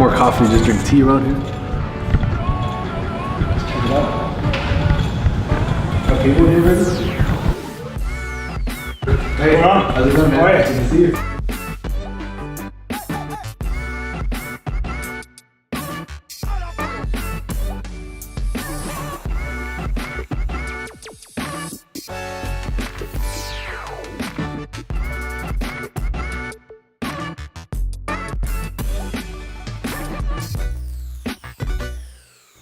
more coffee, just drink tea around here. Check it out. Okay, we're here ready? Hey, how's it going, man? Good to see you.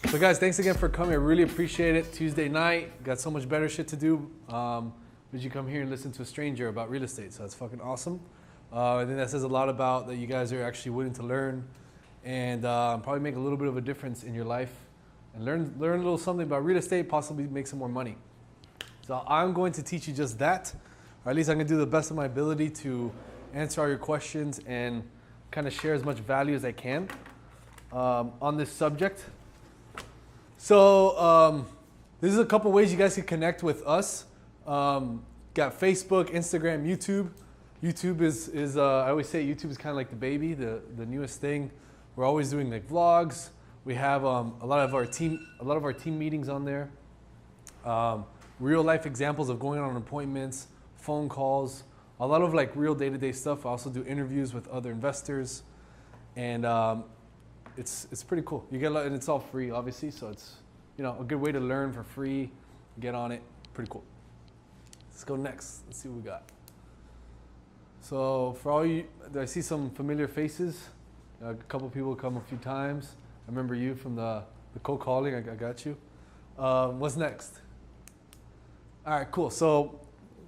So guys, thanks again for coming. I really appreciate it. Tuesday night, got so much better shit to do. Did you come here and listen to a stranger about real estate? So that's fucking awesome. I think that says a lot about that you guys are actually willing to learn and probably make a little bit of a difference in your life and learn a little something about real estate, possibly make some more money. So I'm going to teach you just that, or at least I'm going to do the best of my ability to answer all your questions and kind of share as much value as I can on this subject. So this is a couple ways you guys can connect with us. Got Facebook, Instagram, YouTube. YouTube is I always say YouTube is kind of like the baby, the newest thing. We're always doing like vlogs. We have a lot of our team meetings on there. Real life examples of going on appointments, phone calls, a lot of like real day-to-day stuff. I also do interviews with other investors, and it's pretty cool. You get a lot, and it's all free, obviously. So it's a good way to learn for free. Get on it. Pretty cool. Let's go next. Let's see what we got. So for all you, I see some familiar faces. A couple people come a few times. I remember you from the cold calling. I got you. What's next? All right, cool. So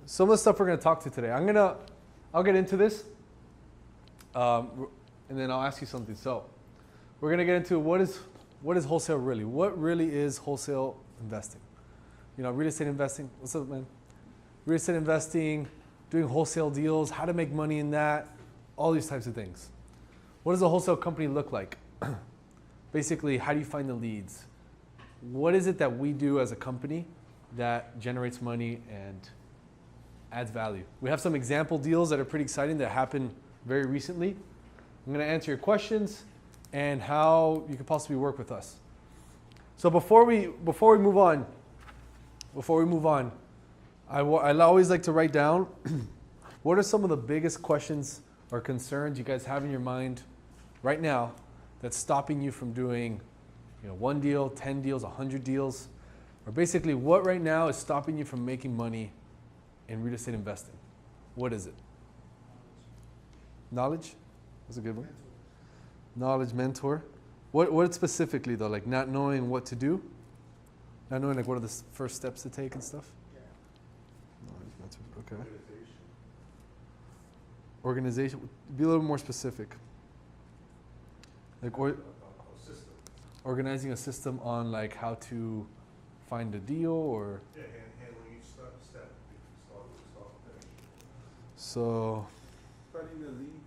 some of the stuff we're gonna talk to today. I'll get into this, and then I'll ask you something. So we're gonna get into what is wholesale really? What really is wholesale investing? Real estate investing. What's up, man? Real estate investing, doing wholesale deals, how to make money in that, all these types of things. What does a wholesale company look like? Basically, how do you find the leads? What is it that we do as a company that generates money and adds value? We have some example deals that are pretty exciting that happened very recently. I'm gonna answer your questions and how you could possibly work with us. So before we move on, I always like to write down what are some of the biggest questions or concerns you guys have in your mind right now that's stopping you from doing 1 deal, 10 deals, 100 deals, or basically what right now is stopping you from making money in real estate investing? What is it? Knowledge? That's a good one. Knowledge, mentor. What specifically though? Like not knowing what to do? Not knowing like what are the first steps to take and stuff? Yeah. Knowledge, mentor. Okay. Organization. Be a little more specific. Like organizing a system on like how to find a deal or. Yeah, handling each step. Start, finish. So. Finding the leads,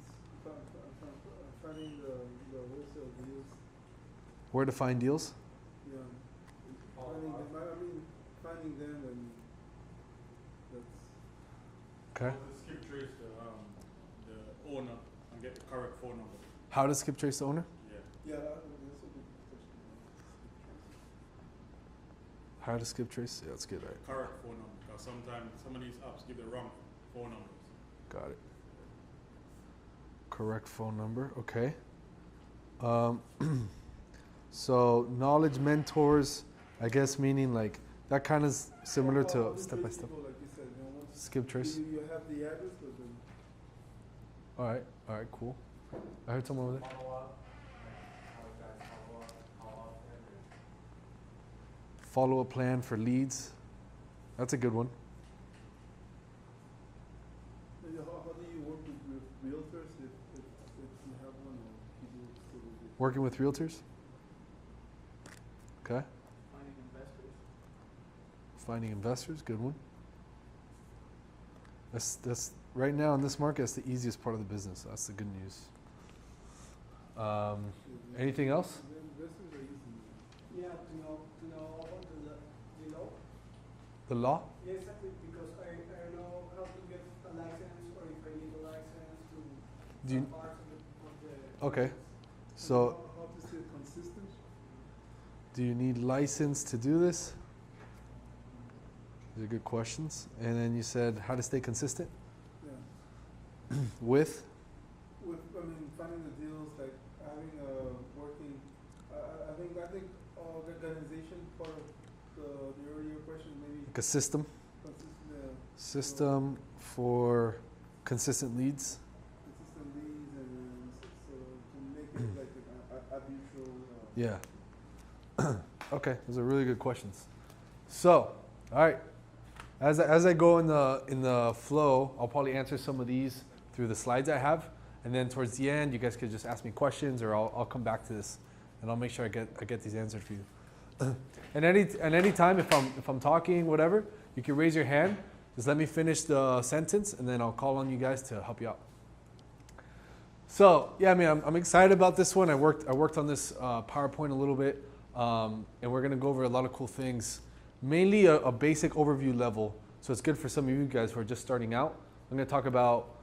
finding the wholesale deals. Where to find deals? Yeah, finding them and that's. Okay. Skip trace the owner and get the correct phone number. How to skip trace the owner? Yeah, that's a good question. How to skip trace? Yeah, that's good. Right. Correct phone number, because sometimes some of these apps give the wrong phone numbers. Got it. Correct phone number. Okay. So knowledge mentors, I guess meaning like that kind of similar to step by step. Like you said, Skip trace. You have the address, but then. All right, cool. I heard someone over there. Follow a plan for leads. That's a good one. How do you work with realtors if you have one or people still do it? Working with realtors. Okay. Finding investors. Finding investors, good one. That's right now in this market, that's the easiest part of the business. That's the good news. Anything else? Investors are easy. Yeah, to know about the law. The law? Yeah, exactly, because I know how to get a license or if I need a license to Do you, parts of the okay. So How Do you need license to do this? These are good questions. And then you said how to stay consistent Yeah. with? With, I mean, finding the deals, like having a working, I think organization part of the earlier question, maybe Like a system? consistent, System for consistent leads? consistent leads and so to make it like an habitual. Yeah. Okay, those are really good questions. So, all right. As I go in the flow, I'll probably answer some of these through the slides I have, and then towards the end, you guys could just ask me questions, or I'll come back to this, and I'll make sure I get these answered for you. and any time if I'm talking whatever, you can raise your hand. Just let me finish the sentence, and then I'll call on you guys to help you out. So yeah, I mean, I'm excited about this one. I worked on this PowerPoint a little bit, and we're gonna go over a lot of cool things. Mainly a basic overview level, so it's good for some of you guys who are just starting out. I'm gonna talk about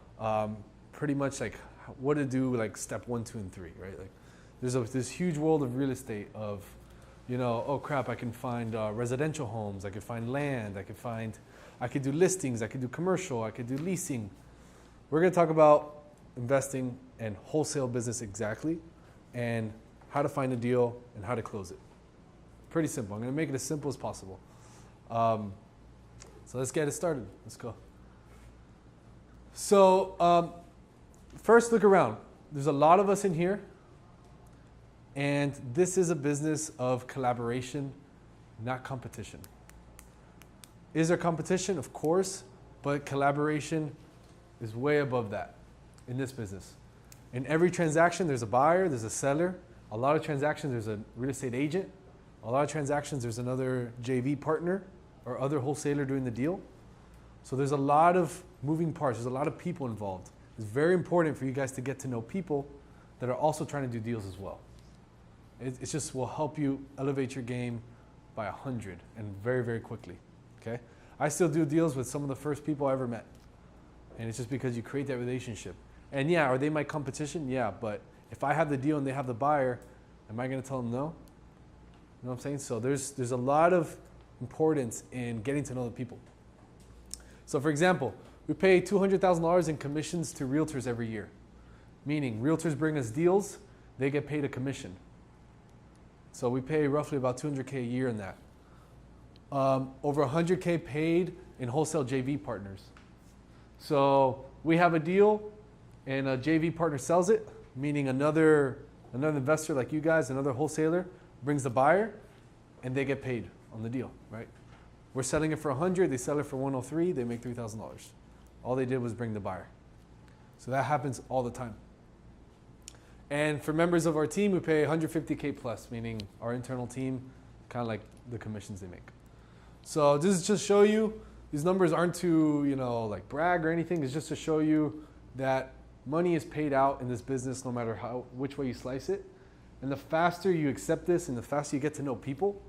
pretty much like what to do, like step 1, 2, and 3, right? Like there's this huge world of real estate of, you know, oh crap, I can find residential homes, I could find land, I could do listings, I could do commercial, I could do leasing. We're gonna talk about investing and wholesale business exactly, and how to find a deal and how to close it. Pretty simple. I'm going to make it as simple as possible. So let's get it started. Let's go. So first, look around. There's a lot of us in here, and this is a business of collaboration, not competition. Is there competition? Of course, but collaboration is way above that in this business. In every transaction, there's a buyer, there's a seller. A lot of transactions, there's a real estate agent. A lot of transactions, there's another JV partner or other wholesaler doing the deal. So there's a lot of moving parts. There's a lot of people involved. It's very important for you guys to get to know people that are also trying to do deals as well. It just will help you elevate your game by 100 and very, very quickly. Okay? I still do deals with some of the first people I ever met. And it's just because you create that relationship. And yeah, are they my competition? Yeah, but if I have the deal and they have the buyer, am I going to tell them no? You know what I'm saying? So there's a lot of importance in getting to know the people. So for example, we pay $200,000 in commissions to realtors every year. Meaning realtors bring us deals, they get paid a commission. So we pay roughly about $200K a year in that. Over $100K paid in wholesale JV partners. So we have a deal and a JV partner sells it, meaning another investor like you guys, another wholesaler, brings the buyer, and they get paid on the deal, right? We're selling it for 100, they sell it for 103, they make $3,000. All they did was bring the buyer. So that happens all the time. And for members of our team, we pay 150K plus, meaning our internal team, kind of like the commissions they make. So this is just show you, these numbers aren't to, you know, like brag or anything. It's just to show you that money is paid out in this business no matter which way you slice it. And the faster you accept this and the faster you get to know people,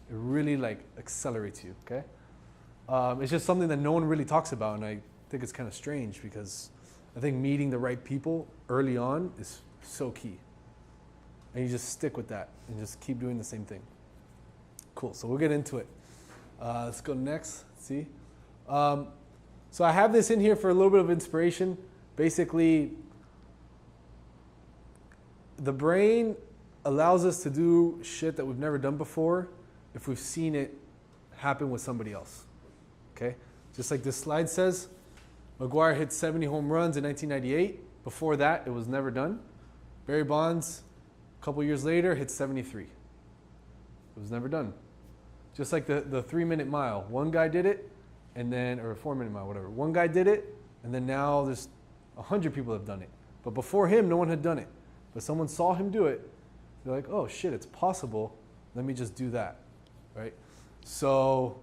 it really like accelerates you, okay? It's just something that no one really talks about, and I think it's kind of strange because I think meeting the right people early on is so key. And you just stick with that and just keep doing the same thing. Cool, so we'll get into it. Let's go next, see? So I have this in here for a little bit of inspiration. Basically, the brain allows us to do shit that we've never done before if we've seen it happen with somebody else, okay? Just like this slide says, McGuire hit 70 home runs in 1998. Before that, it was never done. Barry Bonds, a couple years later, hit 73. It was never done. Just like the 3-minute mile. One guy did it, and then, or a 4-minute mile, whatever. One guy did it, and then now there's 100 people have done it. But before him, no one had done it. But someone saw him do it. They're like, oh shit, it's possible. Let me just do that, right? So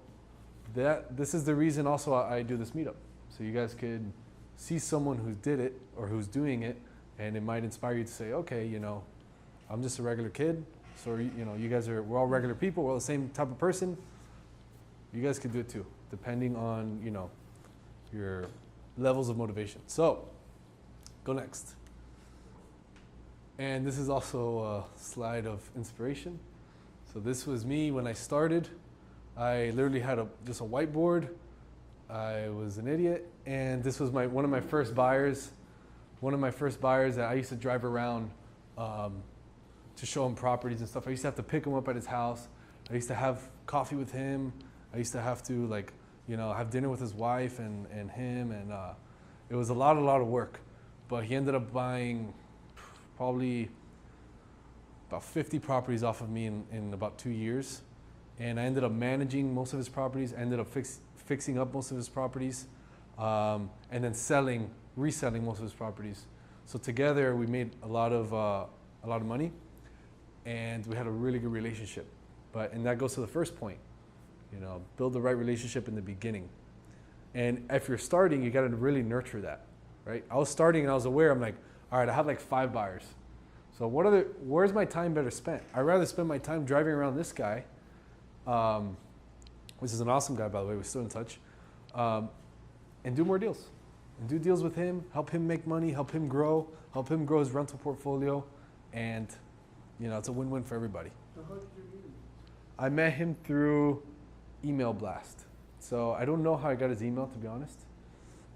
this is the reason also I do this meetup. So you guys could see someone who did it or who's doing it, and it might inspire you to say, okay, you know, I'm just a regular kid. So, you know, you guys we're all regular people. We're all the same type of person. You guys could do it too, depending on, you know, your levels of motivation. So go next. And this is also a slide of inspiration. So this was me when I started. I literally had just a whiteboard. I was an idiot, and this was one of my first buyers. One of my first buyers that I used to drive around to show him properties and stuff. I used to have to pick him up at his house. I used to have coffee with him. I used to have to have dinner with his wife and him, and it was a lot of work. But he ended up buying probably about 50 properties off of me in about 2 years. And I ended up managing most of his properties, ended up fixing up most of his properties, and then reselling most of his properties. So together we made a lot of money, and we had a really good relationship. And that goes to the first point, build the right relationship in the beginning. And if you're starting, you got to really nurture that, right? I was starting and I was aware. I'm like, all right, I have like 5 buyers. So where's my time better spent? I'd rather spend my time driving around this guy, which is an awesome guy, by the way. We're still in touch, and do more deals. And do deals with him, help him make money, help him grow his rental portfolio, and it's a win-win for everybody. So how did you meet him? I met him through email blast. So I don't know how I got his email, to be honest.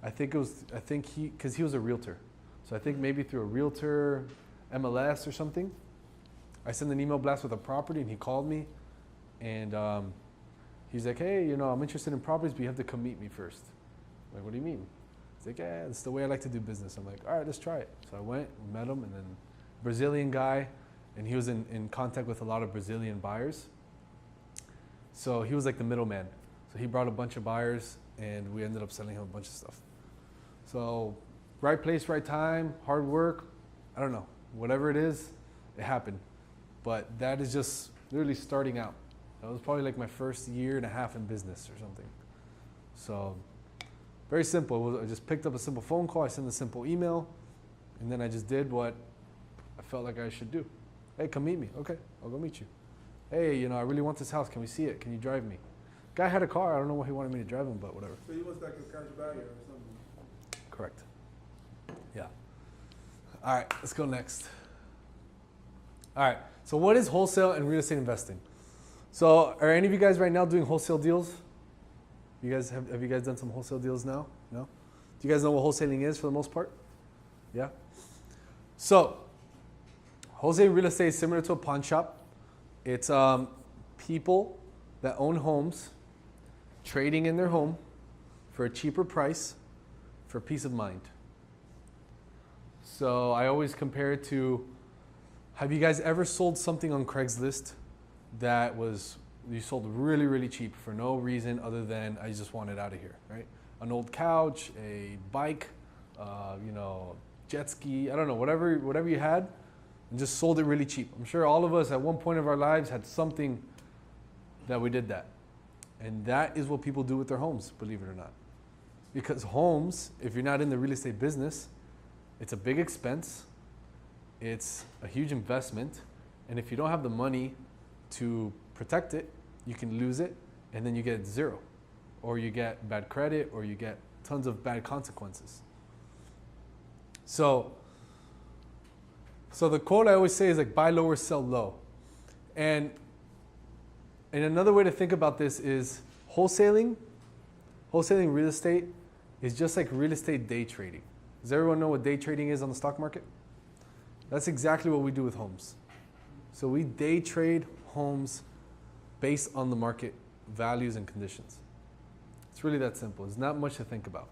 Because he was a realtor. So I think maybe through a realtor, MLS or something. I sent an email blast with a property, and he called me, and he's like, hey, I'm interested in properties, but you have to come meet me first. I'm like, what do you mean? He's like, yeah, it's the way I like to do business. I'm like, all right, let's try it. So I went, met him, and then Brazilian guy, and he was in contact with a lot of Brazilian buyers. So he was like the middleman. So he brought a bunch of buyers, and we ended up selling him a bunch of stuff. So right place, right time, hard work, I don't know. Whatever it is, it happened. But that is just literally starting out. That was probably like my first 1.5 years in business or something. So very simple. I just picked up a simple phone call. I sent a simple email, and then I just did what I felt like I should do. Hey, come meet me. Okay, I'll go meet you. Hey, I really want this house. Can we see it? Can you drive me? Guy had a car. I don't know why he wanted me to drive him, but whatever. So he was like a cash buyer or something? Correct. Yeah. All right, let's go next. All right, so what is wholesale and real estate investing? So are any of you guys right now doing wholesale deals? You guys have you guys done some wholesale deals now? No? Do you guys know what wholesaling is for the most part? Yeah? So wholesale real estate is similar to a pawn shop. It's people that own homes trading in their home for a cheaper price for peace of mind. So I always compare it to, have you guys ever sold something on Craigslist that you sold really, really cheap for no reason other than I just want it out of here, right? An old couch, a bike, jet ski, I don't know, whatever you had, and just sold it really cheap. I'm sure all of us at one point of our lives had something that we did that. And that is what people do with their homes, believe it or not. Because homes, if you're not in the real estate business, it's a big expense, it's a huge investment, and if you don't have the money to protect it, you can lose it, and then you get zero. Or you get bad credit, or you get tons of bad consequences. So the quote I always say is like, buy low or sell low. And another way to think about this is wholesaling real estate is just like real estate day trading. Does everyone know what day trading is on the stock market? That's exactly what we do with homes. So we day trade homes based on the market values and conditions. It's really that simple. It's not much to think about.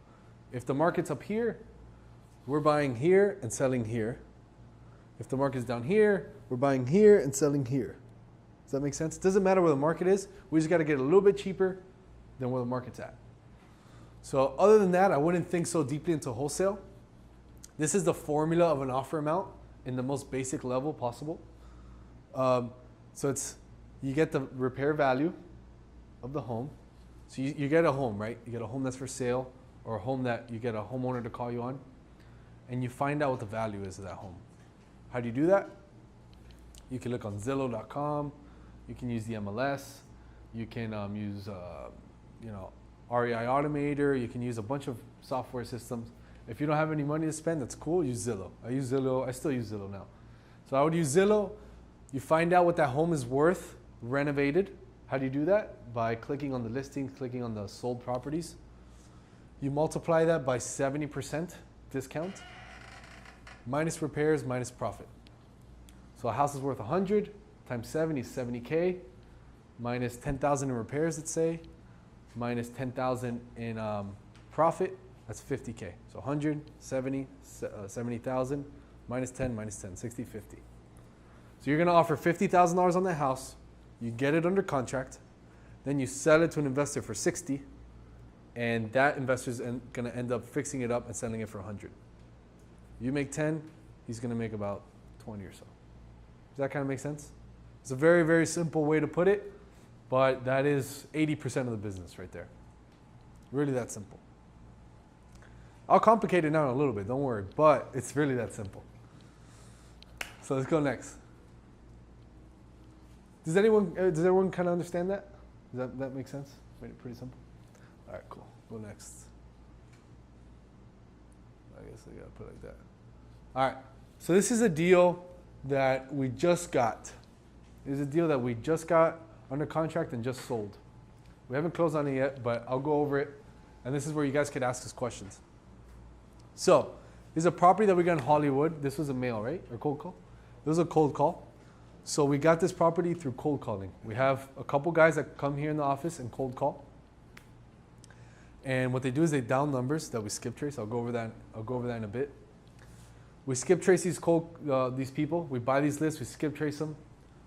If the market's up here, we're buying here and selling here. If the market's down here, we're buying here and selling here. Does that make sense? It doesn't matter where the market is. We just got to get a little bit cheaper than where the market's at. So other than that, I wouldn't think so deeply into wholesale. This is the formula of an offer amount in the most basic level possible. So you get the repair value of the home. So you get a home, right? You get a home that's for sale, or a home that you get a homeowner to call you on, and you find out what the value is of that home. How do you do that? You can look on Zillow.com. You can use the MLS. You can use REI Automator. You can use a bunch of software systems. If you don't have any money to spend, that's cool. Use Zillow. I still use Zillow now. So I would use Zillow. You find out what that home is worth renovated. How do you do that? By clicking on the listings, clicking on the sold properties. You multiply that by 70% discount, minus repairs, minus profit. So a house is worth 100 times 70 is 70K, minus 10,000 in repairs, let's say, minus 10,000 in profit, that's 50K. So 100, 70, 70,000, minus 10, 60, 50. So you're gonna offer $50,000 on that house, you get it under contract, then you sell it to an investor for 60, and that investor's gonna end up fixing it up and selling it for 100. You make 10, he's gonna make about 20 or so. Does that kind of make sense? It's a very, very simple way to put it, but that is 80% of the business right there. Really that simple. I'll complicate it now a little bit, don't worry, but it's really that simple. So let's go next. Does everyone kind of understand that? Does that make sense? Made it pretty simple? All right, cool. Go next. I guess I gotta put it like that. All right, so this is a deal that we just got. This is a deal that we just got under contract and just sold. We haven't closed on it yet, but I'll go over it. And this is where you guys could ask us questions. So, this is a property that we got in Hollywood. This was a mail, right? Or cold call? This was a cold call. So we got this property through cold calling. We have a couple guys that come here in the office and cold call. And what they do is they dial numbers that we skip trace. I'll go over that in a bit. We skip trace these people. We buy these lists, we skip trace them.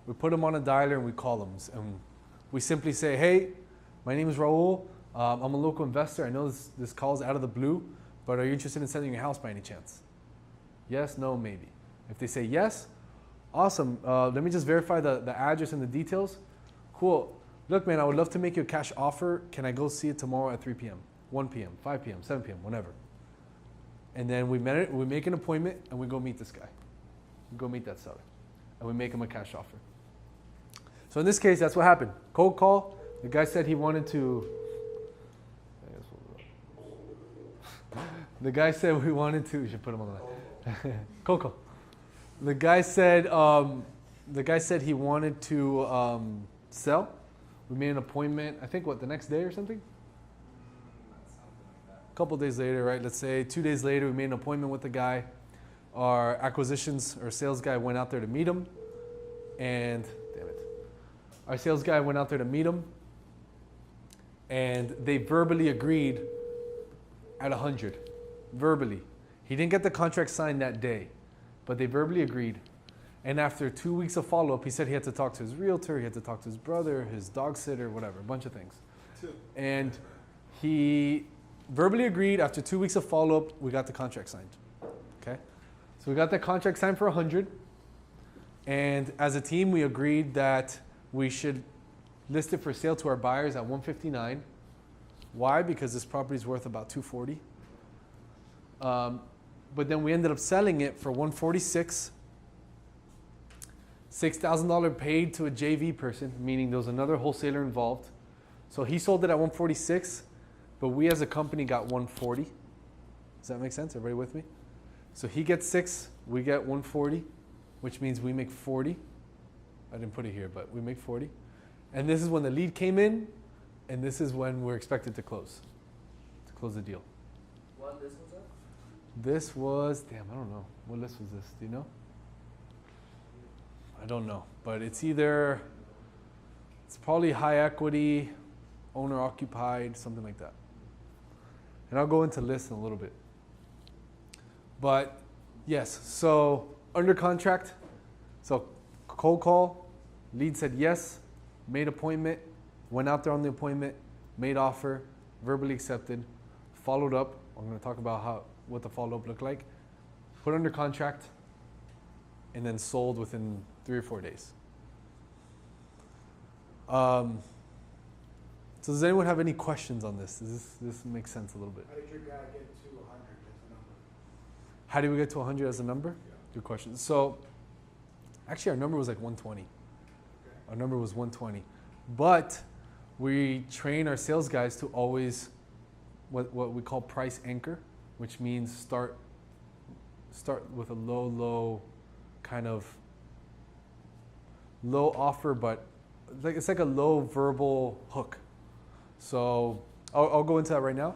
We put them on a dialer and we call them. And we simply say, hey, my name is Raul. I'm a local investor. I know this call is out of the blue, but are you interested in selling your house by any chance? Yes, no, maybe. If they say yes, awesome. Let me just verify the address and the details. Cool. Look, man, I would love to make you a cash offer. Can I go see it tomorrow at 3 p.m., 1 p.m., 5 p.m., 7 p.m., whenever? And then we make an appointment and we go meet this guy. We go meet that seller. And we make him a cash offer. So in this case, that's what happened. Cold call. The guy said he wanted to... The guy said we wanted to... You should put him on the line. Cold call. The guy said he wanted to sell. We made an appointment, I think, the next day or something? A couple days later, right? Let's say 2 days later, we made an appointment with the guy. Our acquisitions or sales guy went out there to meet him. And, damn it. Our sales guy went out there to meet him. And they verbally agreed at 100. Verbally. He didn't get the contract signed that day, but they verbally agreed. And after 2 weeks of follow-up, he said he had to talk to his realtor, he had to talk to his brother, his dog sitter, whatever, a bunch of things. And he verbally agreed. After 2 weeks of follow-up, we got the contract signed. Okay? So we got the contract signed for 100. And as a team, we agreed that we should list it for sale to our buyers at 159. Why? Because this property is worth about 240. But then we ended up selling it for 146. $6,000 paid to a JV person, meaning there was another wholesaler involved. So he sold it at 146, but we as a company got 140. Does that make sense? Everybody with me? So he gets 6, we get 140, which means we make 40. I didn't put it here, but we make 40. And this is when the lead came in, and this is when we're expected to close the deal. What list was that? This was, damn, I don't know. What list was this? Do you know? I don't know, but it's probably high equity, owner occupied, something like that. And I'll go into lists in a little bit. But yes, so under contract, so cold call, lead said yes, made appointment, went out there on the appointment, made offer, verbally accepted, followed up. I'm going to talk about what the follow-up looked like. Put under contract, and then sold within 3 or 4 days. So does anyone have any questions on this? Does this make sense a little bit? How did your guy get to 100 as a number? How did we get to 100 as a number? Yeah. Good question. So actually our number was like 120. Okay. Our number was 120. But we train our sales guys to always what we call price anchor, which means start with a low kind of low offer, but it's like a low verbal hook. So I'll go into that right now.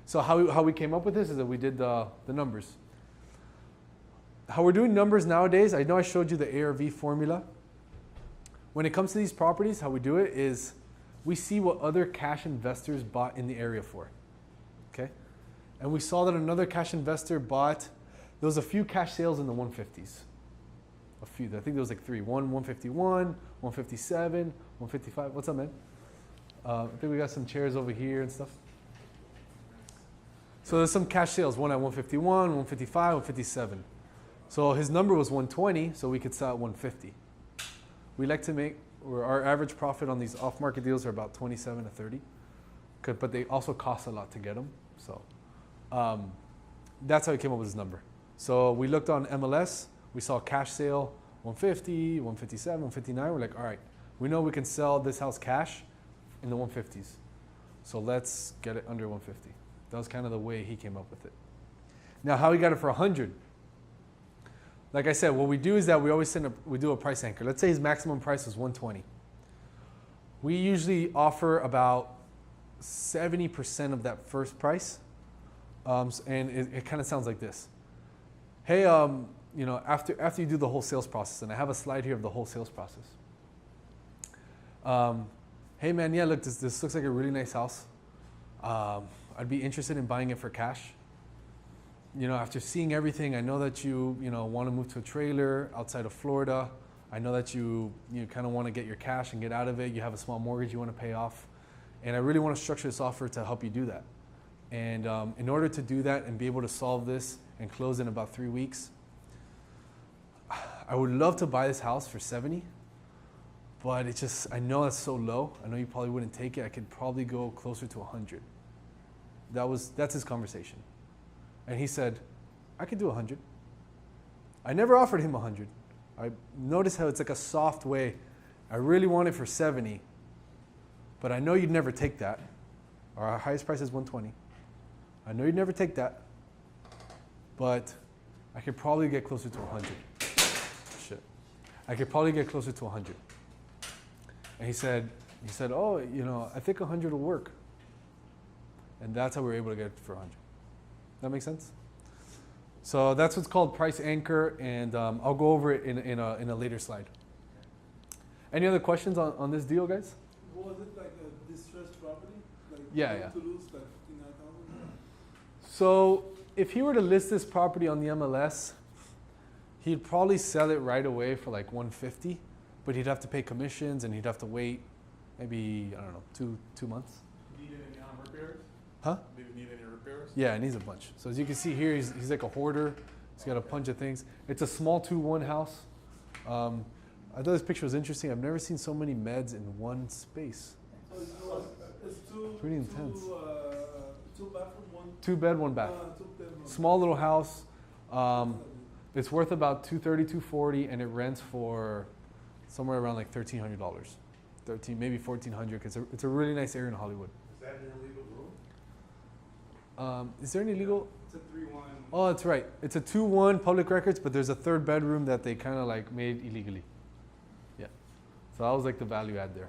So how we came up with this is that we did the numbers. How we're doing numbers nowadays, I know I showed you the ARV formula. When it comes to these properties, how we do it is we see what other cash investors bought in the area for. Okay? And we saw that another cash investor bought, there was a few cash sales in the 150s. A few, I think there was like 3. 151, 157, 155. What's up, man? I think we got some chairs over here and stuff. So there's some cash sales, one at 151, 155, 157. So his number was 120, so we could sell at 150. We like to make, our average profit on these off-market deals are about 27 to 30, but they also cost a lot to get them. So that's how we came up with this number. So we looked on MLS, we saw cash sale 150, 157, 159. We're like, all right, we know we can sell this house cash in the 150s. So let's get it under 150. That was kind of the way he came up with it. Now, how he got it for 100? Like I said, what we do is that we always we do a price anchor. Let's say his maximum price was 120. We usually offer about 70% of that first price, and it kind of sounds like this. Hey, you know, after you do the whole sales process, and I have a slide here of the whole sales process. Hey man, yeah, look, this looks like a really nice house. I'd be interested in buying it for cash. You know, after seeing everything, I know that you want to move to a trailer outside of Florida. I know that you kind of want to get your cash and get out of it. You have a small mortgage you want to pay off. And I really want to structure this offer to help you do that. And in order to do that and be able to solve this and close in about 3 weeks, I would love to buy this house for 70, but it's just, I know that's so low. I know you probably wouldn't take it. I could probably go closer to 100. That's his conversation. And he said, I could do 100. I never offered him 100. I noticed how it's like a soft way. I really want it for 70, but I know you'd never take that. Our highest price is 120. I know you'd never take that, but I could probably get closer to 100. Shit. I could probably get closer to 100. And he said, oh, you know, I think 100 will work. And that's how we were able to get it for 100. That makes sense? So that's what's called price anchor, and I'll go over it in a later slide. Any other questions on this deal, guys? Was it like a distressed property? Like Yeah. to lose like 59,000? So if he were to list this property on the MLS, he'd probably sell it right away for like 150, but he'd have to pay commissions and he'd have to wait maybe, I don't know, two months. Need any repairs? Huh? Do you need any repairs? Yeah, it needs a bunch. So as you can see here, he's like a hoarder. He's got a bunch of things. It's a small 2-1 house. I thought this picture was interesting. I've never seen so many meds in one space. So it's Pretty intense. Two bathroom, one. 2 bed, 1 bath. Two bedroom. Small little house. It's worth about $230, $240, and it rents for somewhere around like $1,300, maybe $1,400, because it's a really nice area in Hollywood. Is that an illegal room? Is there any legal? It's a 3-1. Oh, that's right. It's a 2-1 public records, but there's a 3rd bedroom that they kind of like made illegally. Yeah. So that was like the value add there.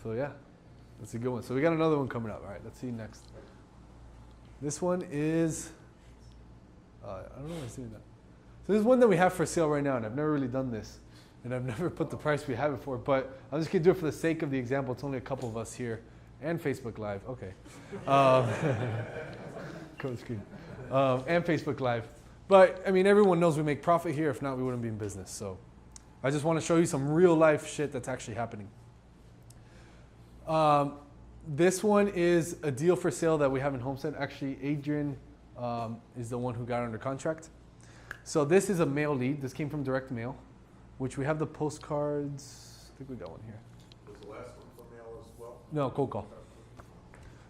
So yeah, that's a good one. So we got another one coming up. All right, let's see next. This one is, I don't know what's doing that. So this is one that we have for sale right now, and I've never really done this. And I've never put the price we have it for, but I'm just gonna do it for the sake of the example. It's only a couple of us here. And Facebook Live, okay. Coach screen. And Facebook Live. But, I mean, everyone knows we make profit here. If not, we wouldn't be in business. So I just want to show you some real life shit that's actually happening. This one is a deal for sale that we have in Homestead. Actually, Adrian is the one who got under contract. So this is a mail lead. This came from direct mail, which we have the postcards. I think we got one here. Was the last one from mail as well? No, cold call.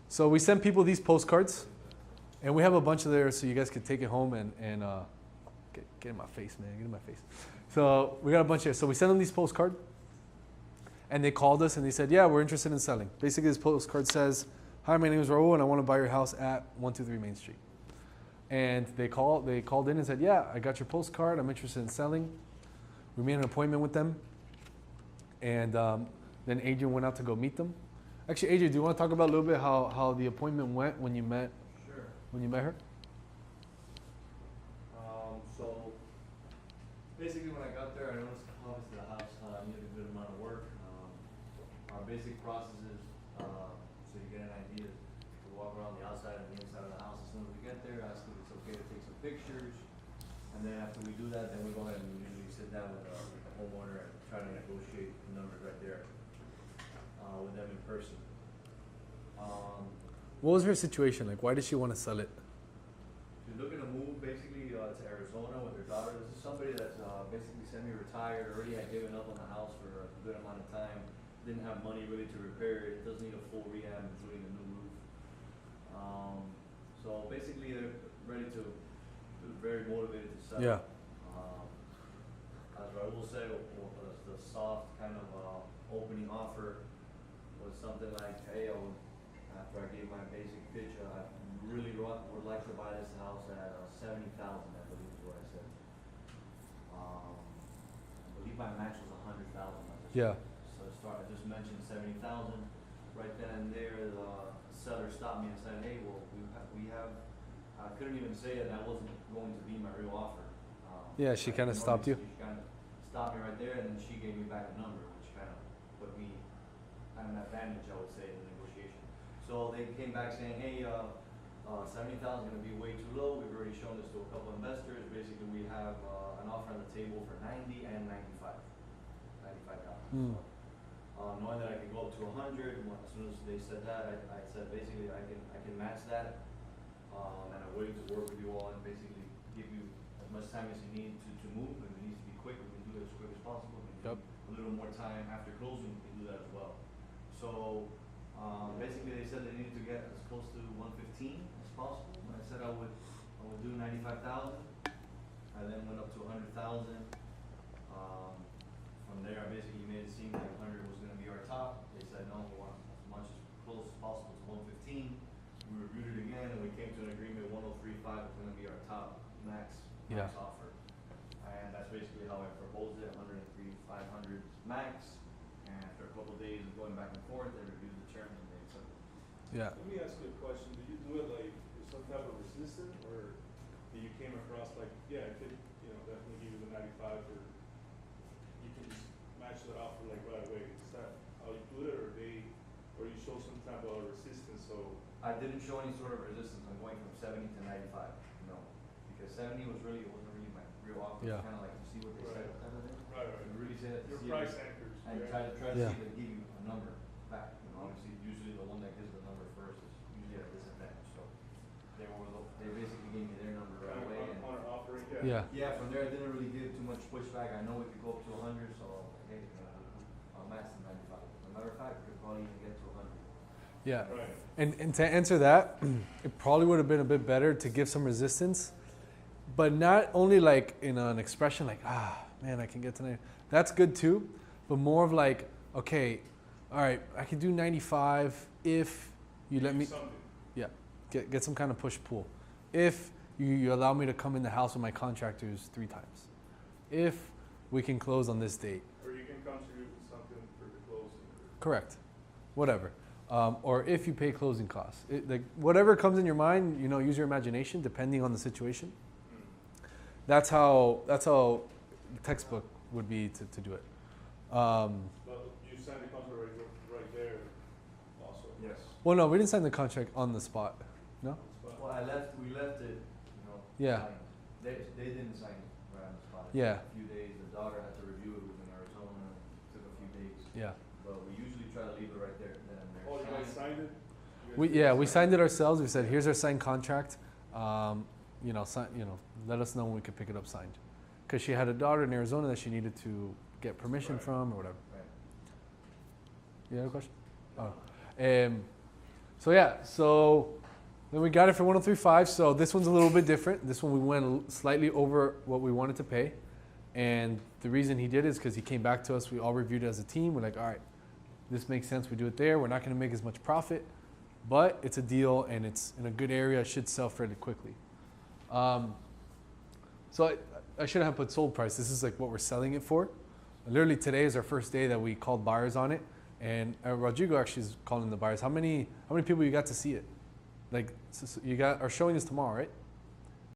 So we send people these postcards, and we have a bunch of there so you guys can take it home and get in my face, man, get in my face. So we got a bunch here. So we send them these postcards, and they called us and they said, yeah, we're interested in selling. Basically, this postcard says, hi, my name is Raul, and I want to buy your house at 123 Main Street. And they called in and said, yeah, I got your postcard. I'm interested in selling. We made an appointment with them. and then Adrian went out to go meet them. Actually, Adrian, do you want to talk about a little bit how the appointment went when you met her? So basically, when I got there, I noticed obviously the house needed a good amount of work. Our basic process is, so you get an idea, we walk around the outside and the inside of the house. As soon as we get there, ask if it's okay to take some pictures, and then after we do that, then we go ahead and usually sit down with the homeowner and try to negotiate the numbers right there with them in person. What was her situation like? Why did she want to sell it? She's looking to move basically to Arizona with her daughter. This is somebody that's basically semi-retired, already had given up on the house for a good amount of time, didn't have money really to repair it, does need a full rehab, including a new roof. So basically they're ready to, very motivated to sell. Yeah. As Raul said, the soft kind of opening offer was something like, hey, after I gave my basic pitch, I really would like to buy this house at $70,000, I believe is what I said. I believe my max was $100,000. Yeah. So I just mentioned 70,000. Right then and there, the seller stopped me and said, hey, well, we have I couldn't even say that wasn't going to be my real offer. Yeah, she kind of stopped you. She kind of stopped me right there, and then she gave me back a number, which kind of put me at an advantage, I would say, in the negotiation. So they came back saying, hey, 70,000 is going to be way too low. We've already shown this to a couple investors. Basically, we have an offer on the table for 90 and 95,000. Knowing that I could go up to 100, as soon as they said that, I said basically I can match that, and I'm willing to work with you all and basically give you as much time as you need to move. If it needs to be quick, we can do it as quick as possible. If you need a little more time after closing, we can do that as well. So basically they said they needed to get as close to 115 as possible. And I said I would do 95,000. I then went up to 100,000. From there, I basically made it seem like 100 was going to be our top. They said no, we want as much as close as possible to 115. We reviewed it again, and we came to an agreement. 103.5 was going to be our top max offer, and that's basically how I proposed it. 103.500 max. And after a couple of days of going back and forth, they reviewed the terms and they accepted. Yeah. Let me ask you a question. Did you do it like with some type of resistance, or you came across like, yeah, I could, definitely give you the 95, or you can just match that offer like right away? Is that how you do it, or you show some type of resistance? So I didn't show any sort of resistance. I'm going from 70 to 95. No, because 70 wasn't really my real offer. Yeah. It's kind of like to see what they said. right. You really say that to Your see price it, anchors. and right? try to Yeah. see if they give you a number back. Obviously, usually the one that gives the number first is usually at a disadvantage. So they basically gave me their number right away. And On offering, Yeah. yeah, from there I didn't really give too much pushback. I know we could go up to 100, so hey, I'll match the 95. As a matter of fact, we could probably even get to 100. Yeah. Right. And to answer that, it probably would have been a bit better to give some resistance, but not only like in an expression like, man, I can get to 90. That's good too, but more of like, okay, all right, I can do 95 if you let me, Something. yeah, get some kind of push-pull. If you allow me to come in the house with my contractors 3 times. If we can close on this date. Or you can contribute something for the closing. Correct. Whatever. Or if you pay closing costs. Like whatever comes in your mind, use your imagination depending on the situation. That's how the textbook would be to do it. But you signed the contract right there also. Yes. Well, no, we didn't sign the contract on the spot. No? Well, we left it, Yeah. signed. They didn't sign it right on the spot. It Yeah. took a few days. The daughter had to review it. It was in Arizona. It took a few days. Yeah. But we usually try to leave it right there then and there. Oh, you guys signed it? We signed it ourselves. We said, here's our signed contract. Let us know when we could pick it up signed. Because she had a daughter in Arizona that she needed to get permission from or whatever. Right. You had a question? Oh. So then we got it for 103.5. So this one's a little bit different. This one we went slightly over what we wanted to pay. And the reason he did is because he came back to us. We all reviewed it as a team. We're like, all right, this makes sense. We do it there. We're not going to make as much profit, but it's a deal and it's in a good area. It should sell fairly quickly. So I shouldn't have put sold price. This is like what we're selling it for. literally today is our first day that we called buyers on it, and Rodrigo actually is calling the buyers. How many people you got to see it? Like, you got our showing is tomorrow, right?